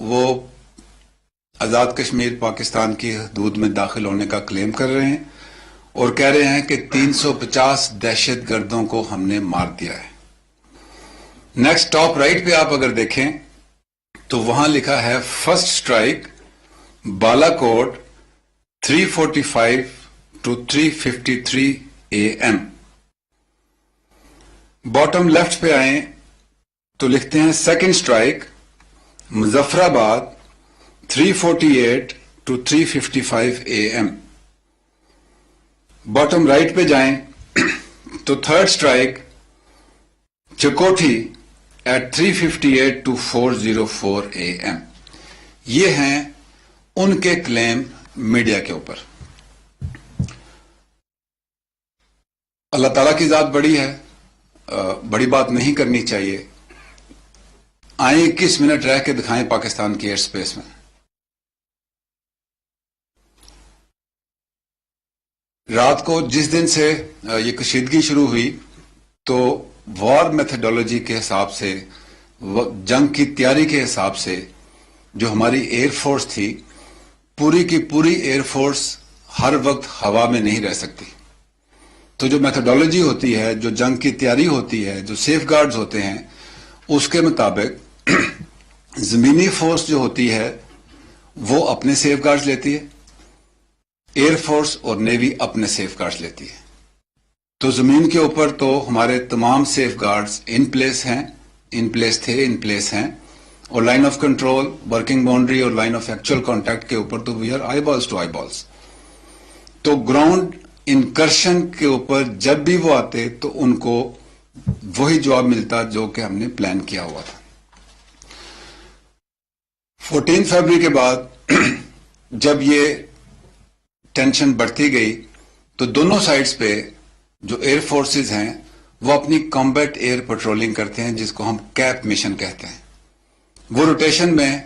وہ آزاد کشمیر پاکستان کی حدود میں داخل ہونے کا کلیم کر رہے ہیں اور کہہ رہے ہیں کہ 350 دہشت گردوں کو ہم نے مار دیا ہے. نیکسٹ ٹاپ رائٹ پہ آپ اگر دیکھیں تو وہاں لکھا ہے فرسٹ سٹرائک بالا کوٹ 3:45 to 3:53 AM. باٹم لیفٹ پہ آئیں تو لکھتے ہیں سیکنڈ سٹرائک مظفر آباد 3:48 to 3:55 AM. باٹم رائٹ پہ جائیں تو third strike Chakothi at 3:58 to 4:04 AM. یہ ہیں ان کے کلیم میڈیا کے اوپر. اللہ تعالیٰ کی ذات بڑی ہے، بڑی بات نہیں کرنی چاہیے. آئیں 21 منٹ رہ کے دکھائیں پاکستان کی ایئر سپیس میں. رات کو جس دن سے یہ کشیدگی شروع ہوئی تو وار میتھڈولوجی کے حساب سے، جنگ کی تیاری کے حساب سے جو ہماری ایئر فورس تھی، پوری کی پوری ایئر فورس ہر وقت ہوا میں نہیں رہ سکتی. تو جو میتھڈولوجی ہوتی ہے، جو جنگ کی تیاری ہوتی ہے، جو سیف گارڈز ہوتے ہیں، اس کے مطابق زمینی فورس جو ہوتی ہے وہ اپنے سیف گارڈز لیتی ہے، ایئر فورس اور نیوی اپنے سیف گارڈز لیتی ہے. تو زمین کے اوپر تو ہمارے تمام سیف گارڈز ان پلیس ہیں، ان پلیس ہیں، اور line of control, working boundary اور لائن آف ایکچوئل کانٹیکٹ کے اوپر تو we are eyeballs to eyeballs. تو گراؤنڈ انکرشن کے اوپر جب بھی وہ آتے تو ان کو وہی جواب ملتا جو کہ ہم نے پلان کیا ہوا تھا. 14 فروری کے بعد جب یہ ٹینشن بڑھتی گئی تو دونوں سائڈز پہ جو ایئر فورسز ہیں وہ اپنی کمبیٹ ایئر پیٹرولنگ کرتے ہیں، جس کو ہم کیپ مشن کہتے ہیں. وہ روٹیشن میں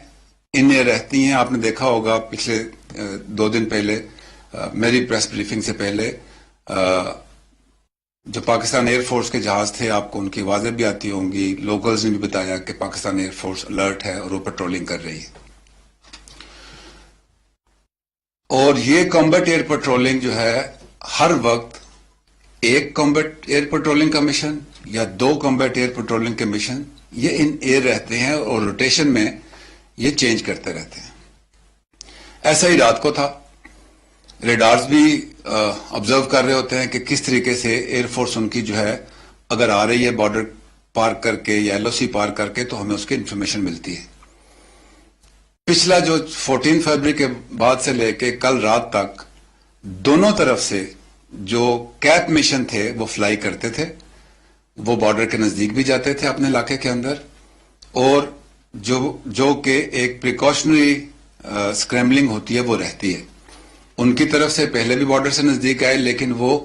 ان ایئر رہتی ہیں. آپ نے دیکھا ہوگا پچھلے 2 دن پہلے میری پریس بریفنگ سے پہلے جو پاکستان ایئر فورس کے جہاز تھے، آپ کو ان کی آوازیں بھی آتی ہوں گی. لوکلز نے بھی بتایا کہ پاکستان ایئر فورس الرٹ ہے اور وہ پیٹرولنگ کر رہی ہے. اور یہ کمبیٹ ایئر پیٹرولنگ جو ہے ہر وقت ایک کمبیٹ ایئر پیٹرولنگ کا مشن یا 2 کمبیٹ ایئر پیٹرولنگ کے مشن، یہ ان ایئر رہتے ہیں اور روٹیشن میں یہ چینج کرتے رہتے ہیں. ایسا ہی رات کو تھا. ریڈارز بھی آبزرو کر رہے ہوتے ہیں کہ کس طریقے سے ایئر فورس ان کی جو ہے اگر آ رہی ہے بارڈر پار کر کے یا ایل او سی پار کر کے تو ہمیں اس کی انفارمیشن ملتی ہے. پچھلا جو 14 فروری کے بعد سے لے کے کل رات تک دونوں طرف سے جو کیپ مشن تھے وہ فلائی کرتے تھے. وہ بارڈر کے نزدیک بھی جاتے تھے اپنے علاقے کے اندر، اور جو کہ ایک پریکاشنری اسکریمبلنگ ہوتی ہے وہ رہتی ہے. ان کی طرف سے پہلے بھی بارڈر سے نزدیک آئے، لیکن وہ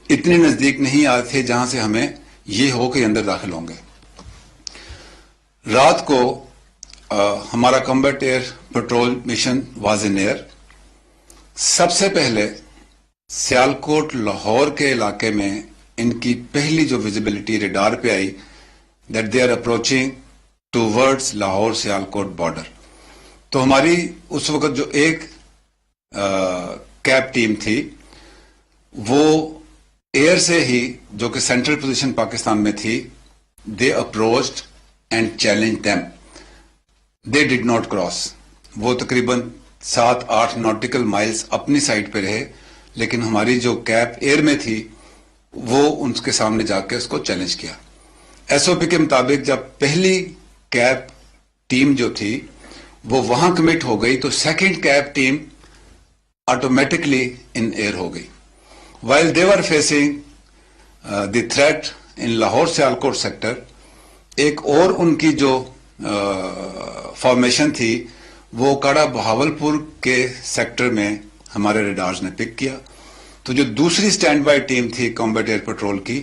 اتنی نزدیک نہیں آتے تھے جہاں سے ہمیں یہ ہو کہ اندر داخل ہوں گے. رات کو ہمارا combat air patrol mission was in air. سب سے پہلے سیالکوٹ لاہور کے علاقے میں ان کی پہلی جو ویزیبلٹی ریڈار پہ I that they are approaching towards Lahore Sialkot border. تو ہماری اس وقت جو ایک کیپ ٹیم تھی وہ ایئر سے ہی، جو کہ سینٹرل پوزیشن پاکستان میں تھی، they approached and challenge them. They did not cross. وہ تقریباً 7-8 ناٹیکل مائلز اپنی سائڈ پہ رہے، لیکن ہماری جو کیپ ایئر میں تھی وہ ان کے سامنے جا کے اس کو چیلنج کیا. ایس او پی کے مطابق جب پہلی کیپ ٹیم جو تھی وہ وہاں کمٹ ہو گئی تو سیکنڈ کیپ ٹیم آٹومیٹکلی ان ایئر ہو گئی. While they were facing the threat in Lahore Sialkot sector, ایک اور ان کی جو فارمیشن تھی وہ کاڑا بہاولپور کے سیکٹر میں ہمارے ریڈارز نے پک کیا. تو جو دوسری سٹینڈ بائی ٹیم تھی کمبیٹ ایئر پیٹرول کی،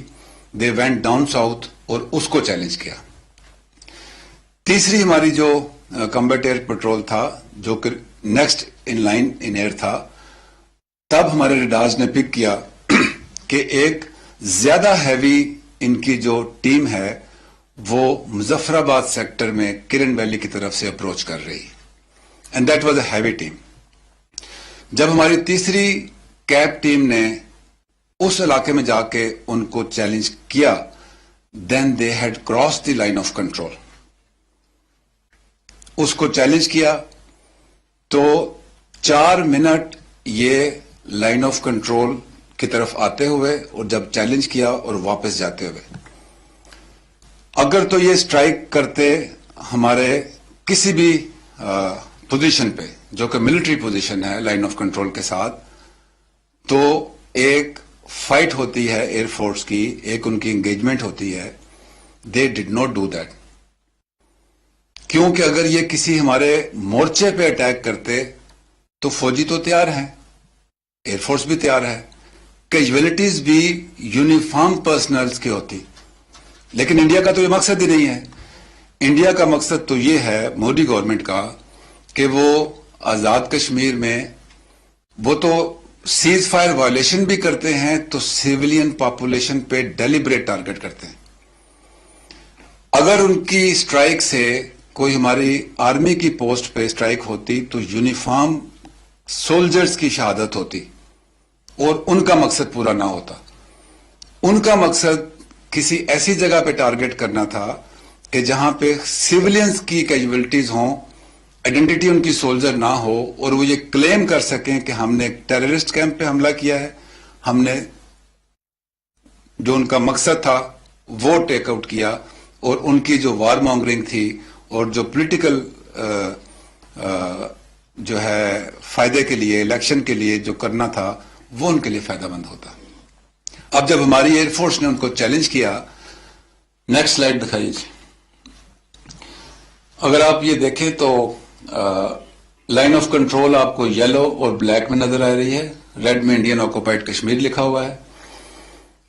دے وینٹ ڈاؤن ساؤتھ اور اس کو چیلنج کیا. تیسری ہماری جو کمبیٹ ایئر پیٹرول تھا جو کہ next in line in air تھا، تب ہمارے ریڈارز نے پک کیا کہ ایک زیادہ ہیوی ان کی جو ٹیم ہے وہ مظفر آباد سیکٹر میں کرن ویلی کی طرف سے اپروچ کر رہی. And that was a heavy team. جب ہماری تیسری کیب ٹیم نے اس علاقے میں جا کے ان کو چیلنج کیا, then they had crossed the line of control. اس کو چیلنج کیا تو 4 منٹ یہ لائن آف کنٹرول کی طرف آتے ہوئے, اور جب چیلنج کیا اور واپس جاتے ہوئے. اگر تو یہ اسٹرائک کرتے ہمارے کسی بھی پوزیشن پہ جو کہ ملٹری پوزیشن ہے لائن آف کنٹرول کے ساتھ, تو ایک فائٹ ہوتی ہے ایئر فورس کی, ایک ان کی انگیجمنٹ ہوتی ہے. دے ڈڈ ناٹ ڈو دیٹ, کیونکہ اگر یہ کسی ہمارے مورچے پہ اٹیک کرتے تو فوجی تو تیار ہیں, ایئر فورس بھی تیار ہے, کیجویلٹیز بھی یونیفارم پرسنلز کی ہوتی. لیکن انڈیا کا تو یہ مقصد ہی نہیں ہے. انڈیا کا مقصد تو یہ ہے مودی گورنمنٹ کا کہ وہ آزاد کشمیر میں وہ تو سیز فائر وائلیشن بھی کرتے ہیں تو سیولین پاپولیشن پہ ڈیلیبریٹ ٹارگٹ کرتے ہیں. اگر ان کی اسٹرائک سے کوئی ہماری آرمی کی پوسٹ پہ اسٹرائک ہوتی تو یونیفارم سولجرز کی شہادت ہوتی اور ان کا مقصد پورا نہ ہوتا. ان کا مقصد کسی ایسی جگہ پہ ٹارگٹ کرنا تھا کہ جہاں پہ سیولینز کی کیجویلٹیز ہوں, آئیڈینٹی ان کی سولجر نہ ہو, اور وہ یہ کلیم کر سکیں کہ ہم نے ایک ٹیررسٹ کیمپ پہ حملہ کیا ہے, ہم نے جو ان کا مقصد تھا وہ ٹیک آؤٹ کیا, اور ان کی جو وار مانگرنگ تھی اور جو پولیٹیکل جو ہے فائدے کے لیے, الیکشن کے لیے جو کرنا تھا وہ ان کے لیے فائدہ مند ہوتا. اب جب ہماری ایئر فورس نے ان کو چیلنج کیا, نیکسٹ سلائیڈ دکھائیے جی. اگر آپ یہ دیکھیں تو لائن آف کنٹرول آپ کو یلو اور بلیک میں نظر آ رہی ہے, ریڈ میں انڈین آکوپائڈ کشمیر لکھا ہوا ہے.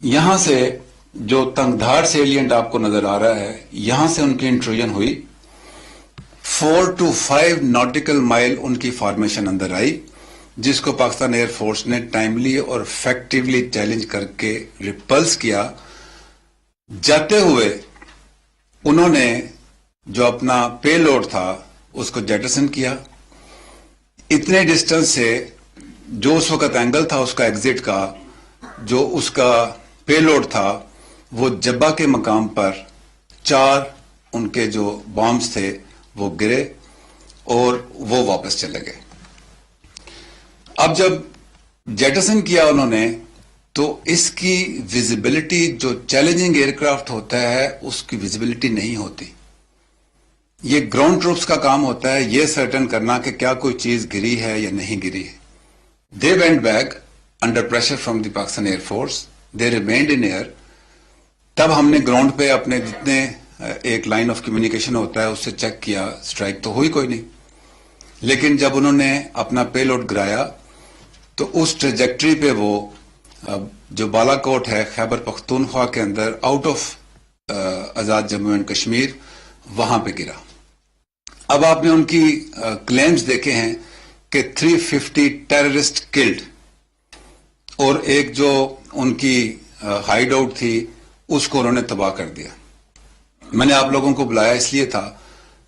یہاں سے جو تنگ دھار سیلینٹ آپ کو نظر آ رہا ہے, یہاں سے ان کی انٹروژن ہوئی, 4 to 5 ناٹیکل مائل ان کی فارمیشن اندر آئی, جس کو پاکستان ایئر فورس نے ٹائملی اور افیکٹولی چیلنج کر کے ریپلس کیا. جاتے ہوئے انہوں نے جو اپنا پے لوڈ تھا اس کو جیٹسن کیا. اتنے ڈسٹنس سے جو اس وقت اینگل تھا اس کا ایگزٹ کا, جو اس کا پے لوڈ تھا, وہ جبہ کے مقام پر 4 ان کے جو بامز تھے وہ گرے اور وہ واپس چلے گئے. اب جب جیٹسن کیا انہوں نے تو اس کی ویزیبلٹی, جو چیلنجنگ ایئر کرافٹ ہوتا ہے اس کی ویزیبلٹی نہیں ہوتی. یہ گراؤنڈ ٹروپس کا کام ہوتا ہے یہ سرٹن کرنا کہ کیا کوئی چیز گری ہے یا نہیں گری ہے. They went back under pressure from the Pakistan air force, they remained in air. تب ہم نے گراؤنڈ پہ اپنے جتنے ایک لائن آف کمیونیکیشن ہوتا ہے اس سے چیک کیا, اسٹرائک تو ہوئی کوئی نہیں. لیکن جب انہوں نے اپنا پے لوڈ گرایا تو اس ٹریجیکٹری پہ وہ جو بالا کوٹ ہے خیبر پختونخوا کے اندر out of Azad Jammu and Kashmir, وہاں پہ گرا. اب آپ نے ان کی کلیمز دیکھے ہیں کہ 350 ٹیررسٹ کلڈ, اور ایک جو ان کی ہائیڈ آؤٹ تھی اس کو انہوں نے تباہ کر دیا. میں نے آپ لوگوں کو بلایا اس لیے تھا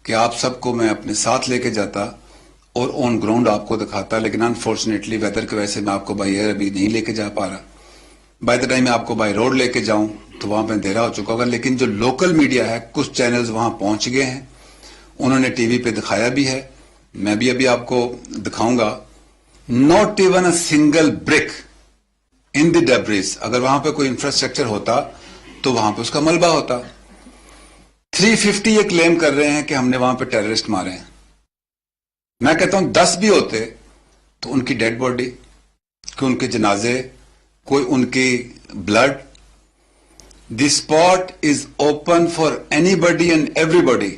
کہ آپ سب کو میں اپنے ساتھ لے کے جاتا اور آن گراؤنڈ آپ کو دکھاتا, لیکن انفارچونیٹلی ویدر کی وجہ سے میں آپ کو بائی ایئر ابھی نہیں لے کے جا پا رہا. بائی دا ٹائم میں آپ کو بائی روڈ لے کے جاؤں تو وہاں پہ اندھیرا ہو چکا ہوگا. لیکن جو لوکل میڈیا ہے, کچھ چینلز وہاں پہنچ گئے ہیں, انہوں نے ٹی وی پہ دکھایا بھی ہے, میں بھی ابھی آپ کو دکھاؤں گا. ناٹ ایون اے سنگل برک ان دی ڈیبریز. اگر وہاں پہ کوئی انفراسٹرکچر ہوتا تو وہاں پہ اس کا ملبہ ہوتا. 350 یہ کلیم کر رہے ہیں کہ ہم نے وہاں پہ ٹیررسٹ مارے ہیں. میں کہتا ہوں 10 بھی ہوتے تو ان کی ڈیڈ باڈی, کہ ان کے جنازے, کوئی ان کی blood. The spot is open for anybody and everybody.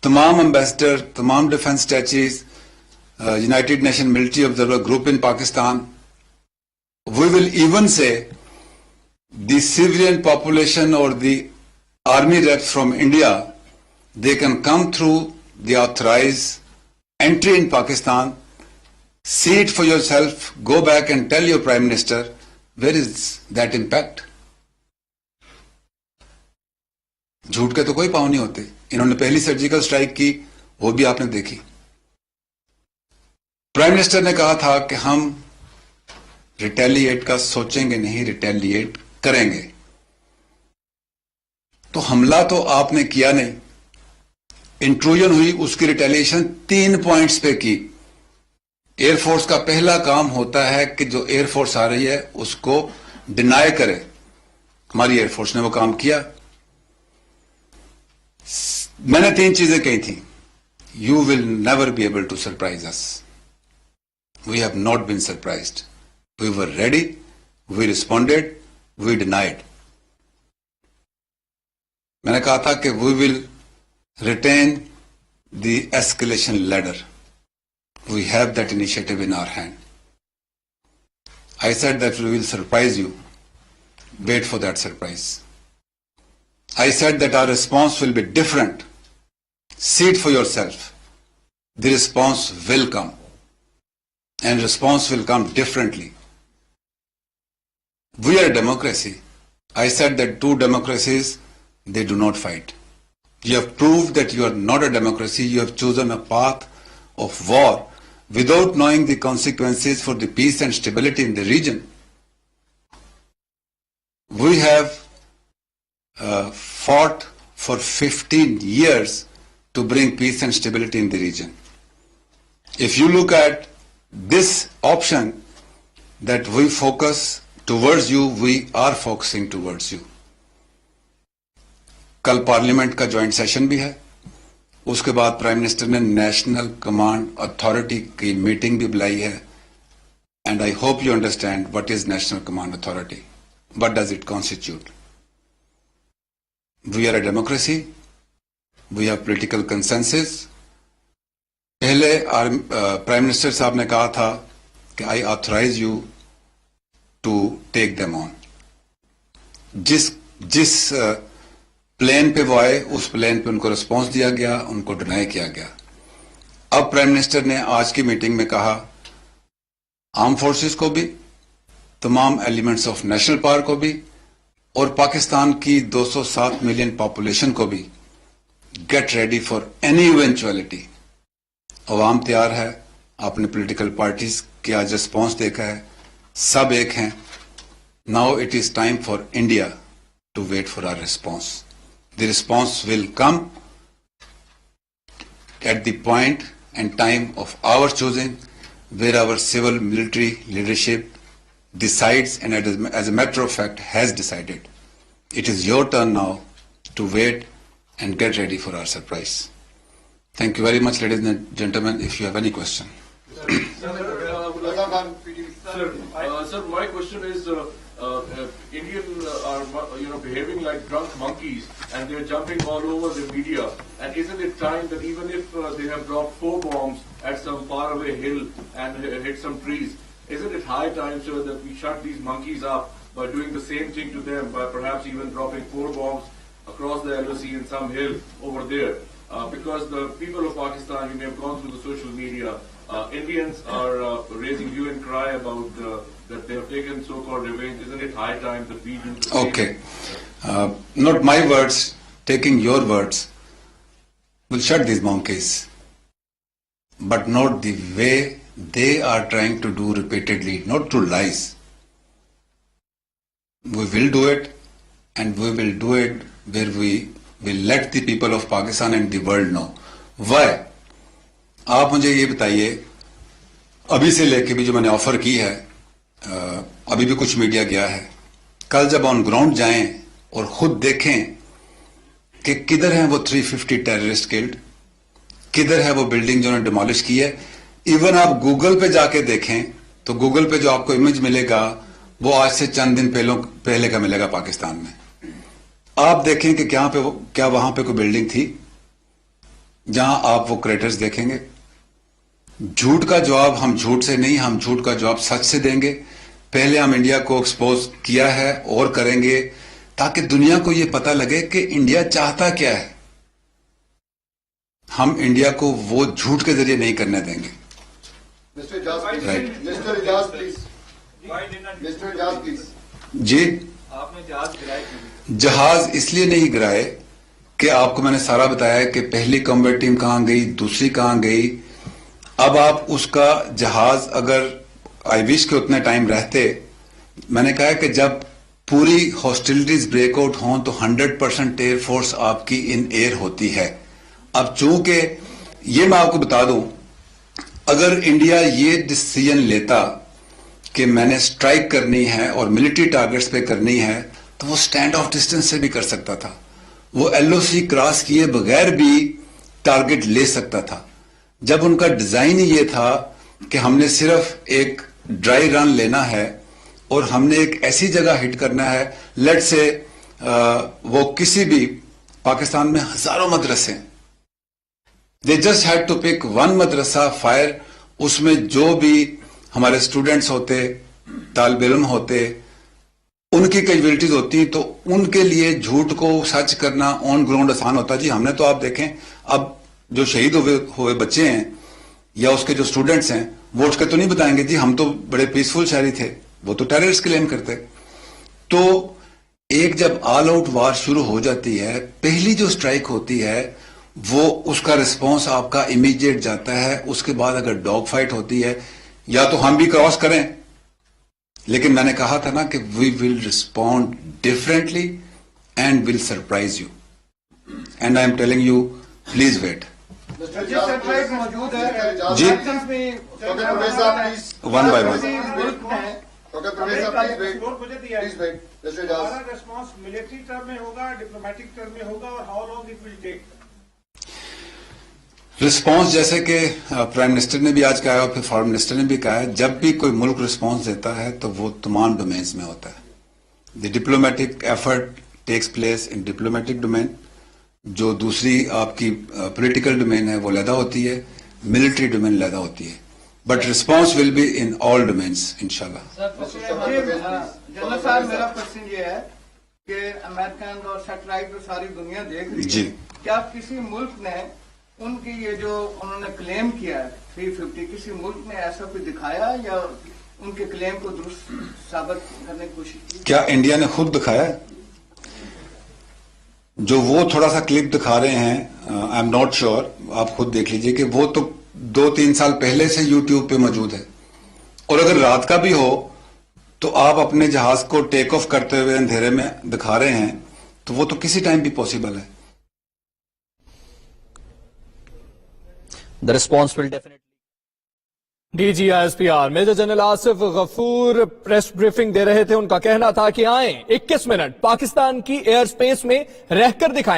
تمام امبیسڈر, تمام defence attaches, United Nation military observer group in Pakistan, we will even say the civilian population or the army reps from India, they can come through the authorized entry in Pakistan, see it for yourself, go back and tell your Prime Minister, where is that impact? جھوٹ کے تو کوئی پاؤں نہیں ہوتے. انہوں نے پہلی سرجیکل اسٹرائک کی, وہ بھی آپ نے دیکھی. پرائم منسٹر نے کہا تھا کہ ہم ریٹیلیٹ کا سوچیں گے نہیں، ریٹیلیٹ کریں گے. تو حملہ تو آپ نے کیا نہیں، انٹروژن ہوئی، اس کی ریٹیلیشن 3 پوائنٹس پہ کی. ایئر فورس کا پہلا کام ہوتا ہے کہ جو ایئر فورس آ رہی ہے اس کو ڈینائی کرے. ہماری ایئر فورس نے وہ کام کیا. میں نے 3 چیزیں کہی تھیں. You will never be able to surprise us. We have not been surprised. We were ready, we responded, we denied. میں نے کہا تھا کہ we will retain the escalation ladder. We have that initiative in our hand. I said that we will surprise you. Wait for that surprise. I said that our response will be different. See it for yourself. The response will come. And response will come differently. We are a democracy. I said that 2 democracies, they do not fight. You have proved that you are not a democracy. You have chosen a path of war without knowing the consequences for the peace and stability in the region. We have fought for 15 years to bring peace and stability in the region. If you look at this option that we focus towards you, we are focusing towards you. کل parliament کا joint session بھی ہے. اس کے بعد prime minister نے national command authority کی meeting بھی بلائی ہے. And I hope you understand what is national command authority. What does it constitute? We are a democracy. We have political consensus. پہلے پرائم منسٹر صاحب نے کہا تھا کہ I authorize you to take them on. جس plane پہ وہ آئے اس پلین پہ ان کو رسپانس دیا گیا، ان کو ڈینائی کیا گیا. اب پرائم منسٹر نے آج کی میٹنگ میں کہا آرم فورسز کو بھی، تمام ایلیمنٹس آف نیشنل پاور کو بھی، اور پاکستان کی 207 ملین پاپولیشن کو بھی، get ready for any eventuality. عوام تیار ہے. آپ نے پولیٹیکل پارٹیز کی آج رسپانس دیکھا ہے، سب ایک ہیں. Now it is time for India to wait for our response. The response will come at the point and time of our choosing, where our civil military leadership decides and as a matter of fact has decided. It is your turn now to wait and get ready for our surprise. Thank you very much, ladies and gentlemen. If you have any question. Sir, my question is, Indians are behaving like drunk monkeys, and they're jumping all over the media. And isn't it time that even if they have dropped 4 bombs at some faraway hill and hit some trees, isn't it high time, sir, that we shut these monkeys up by doing the same thing to them, by perhaps even dropping 4 bombs across the LOC in some hill over there? Because the people of Pakistan, you may have gone through the social media, Indians are raising hue and cry about that they have taken so-called revenge. Isn't it high time that we do the same? Okay. Not my words, taking your words will shut these monkeys, but not the way they are trying to do repeatedly, not through lies. We will do it, and we will do it where we will let the people of Pakistan and the world know. Why? آپ مجھے یہ بتائیے، ابھی سے لے کے بھی جو میں نے آفر کی ہے، ابھی بھی کچھ میڈیا گیا ہے، کل جب آن گراؤنڈ جائیں اور خود دیکھیں کہ کدھر ہیں وہ 350 ٹیررسٹ کلڈ، کدھر ہے وہ بلڈنگ جو انہوں نے ڈیمالش کی ہے. ایون آپ گوگل پہ جا کے دیکھیں تو گوگل پہ جو آپ کو امیج ملے گا وہ آج سے چند دن پہلے کا ملے گا پاکستان میں. آپ دیکھیں کہ کیا وہاں پہ کوئی بلڈنگ تھی جہاں آپ وہ کریٹرز دیکھیں گے. جھوٹ کا جواب ہم جھوٹ سے نہیں، ہم جھوٹ کا جواب سچ سے دیں گے. پہلے ہم انڈیا کو ایکسپوز کیا ہے اور کریں گے تاکہ دنیا کو یہ پتہ لگے کہ انڈیا چاہتا کیا ہے. ہم انڈیا کو وہ جھوٹ کے ذریعے نہیں کرنے دیں گے. جی، جہاز اس لیے نہیں گرائے کہ آپ کو میں نے سارا بتایا کہ پہلی کمبیٹ ٹیم کہاں گئی، دوسری کہاں گئی. اب آپ اس کا جہاز اگر آئی وش کے اتنے ٹائم رہتے، میں نے کہا کہ جب پوری ہاسٹیلٹیز بریک آؤٹ ہوں تو 100% ایئر فورس آپ کی ان ایئر ہوتی ہے. اب چونکہ یہ میں آپ کو بتا دوں، اگر انڈیا یہ ڈیسیژن لیتا کہ میں نے اسٹرائک کرنی ہے اور ملٹری ٹارگٹس پہ کرنی ہے تو وہ سٹینڈ آف ڈسٹینس سے بھی کر سکتا تھا، وہ ایل او سی کراس کیے بغیر بھی ٹارگٹ لے سکتا تھا. جب ان کا ڈیزائن یہ تھا کہ ہم نے صرف ایک ڈرائی رن لینا ہے اور ہم نے ایک ایسی جگہ ہٹ کرنا ہے، لیٹ سے وہ کسی بھی پاکستان میں ہزاروں مدرسے، they just had to pick one madrasa fire, اس میں جو بھی ہمارے اسٹوڈنٹس ہوتے، طالب علم ہوتے، ان کی کیجویلٹیز ہوتی تو ان کے لیے جھوٹ کو سچ کرنا آن گراؤنڈ آسان ہوتا. جی ہم نے تو آپ دیکھیں اب جو شہید ہوئے بچے ہیں یا اس کے جو اسٹوڈنٹس ہیں وہ اٹھ کے تو نہیں بتائیں گے جی ہم تو بڑے پیسفل شہری تھے، وہ تو ٹیررسٹ کلیم کرتے. تو ایک جب آل آؤٹ وار شروع ہو جاتی ہے، پہلی جو اسٹرائک ہوتی ہے وہ اس کا رسپانس آپ کا امیڈیٹ جاتا ہے. اس کے بعد اگر ڈاگ فائٹ ہوتی ہے یا تو ہم بھی کراس کریں، لیکن میں نے کہا تھا نا کہ we will respond differently and will surprise you, and I am telling you please wait. موجود ہے جی ون بائی ون. ہمارا ریسپانس ملٹری ٹرم میں ہوگا، ڈپلومیٹک ٹرم میں ہوگا، اور how long it will take? Response جیسے کہ پرائم منسٹر نے بھی آج کہا ہے اور پھر فارن منسٹر نے بھی کہا ہے، جب بھی کوئی ملک رسپانس دیتا ہے تو وہ تمام ڈومینز میں ہوتا ہے. The diplomatic effort takes place in diplomatic domain, جو دوسری آپ کی پولیٹیکل ڈومین ہے وہ علیحدہ ہوتی ہے، ملٹری ڈومین علیحدہ ہوتی ہے، but response will be in all domains انشاءاللہ. جنرل صاحب میرا کوشچن یہ ہے کہ امریکن اور سیٹلائٹ تو ساری دنیا دیکھ رہی ہے، جی کیا کسی ملک نے ان کی یہ جو انہوں نے کلیم کیا ہے 350، کسی ملک نے ایسا کوئی دکھایا یا ان کے کلیم کو درست ثابت کرنے کی کوشش کی؟ کیا انڈیا نے خود دکھایا ہے؟ جو وہ تھوڑا سا کلپ دکھا رہے ہیں، آئی ایم ناٹ شیور، آپ خود دیکھ لیجئے کہ وہ تو 2-3 سال پہلے سے یوٹیوب پہ موجود ہے. اور اگر رات کا بھی ہو تو آپ اپنے جہاز کو ٹیک آف کرتے ہوئے اندھیرے میں دکھا رہے ہیں تو وہ تو کسی ٹائم بھی پاسبل ہے. The response will definitely. D G S P R major general Asif Ghafoor press briefing دے رہے تھے. ان کا کہنا تھا کہ آئیں 21 منٹ پاکستان کی ایئر سپیس میں رہ کر دکھائیں.